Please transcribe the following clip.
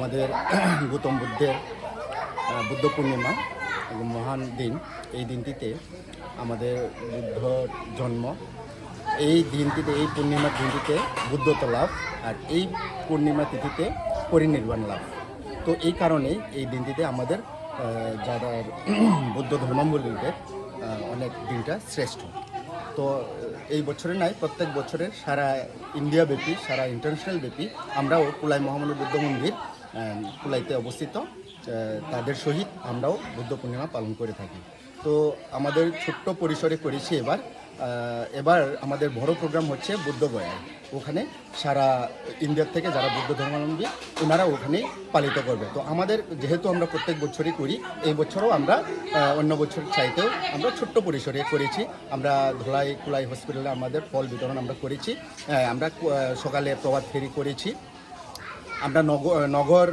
আমাদের গৌতম বুদ্ধের বুদ্ধ পূর্ণিমা মহান দিন। এই দিনটিতে আমাদের বুদ্ধ জন্ম, এই দিনটিতে, এই পূর্ণিমার দিনটিতে বুদ্ধত্ব লাভ, আর এই পূর্ণিমা তিথিতে পরিনির্বাণ লাভ। তো এই কারণেই এই দিনটিতে আমাদের যারা বুদ্ধ ধর্মাবলম্বীদের অনেক দিনটা শ্রেষ্ঠ। তো এই বছরে নয়, প্রত্যেক বছরের সারা ইন্ডিয়া ব্যাপী, সারা ইন্টারন্যাশনাল ব্যাপী আমরাও কুলাই মহামানব বুদ্ধ মন্দির কুলাইতে অবস্থিত তাদের সহিত আমরাও বুদ্ধ পূর্ণিমা পালন করে থাকি। তো আমাদের ছোট্ট পরিসরে করেছি এবার আমাদের বড় প্রোগ্রাম হচ্ছে বুদ্ধগয়া। ওখানে সারা ইন্ডিয়ার থেকে যারা বুদ্ধ ধর্মাবলম্বী ওনারা ওখানেই পালিত করবে। তো আমাদের যেহেতু আমরা প্রত্যেক বছরই করি, এই বছরও আমরা অন্য বছর চাইতেও আমরা ছোট্ট পরিসরে করেছি। আমরা কুলাই হসপিটালে আমাদের ফল বিতরণ আমরা করেছি। আমরা সকালে প্রভাত ফেরি করেছি। আমরা নগর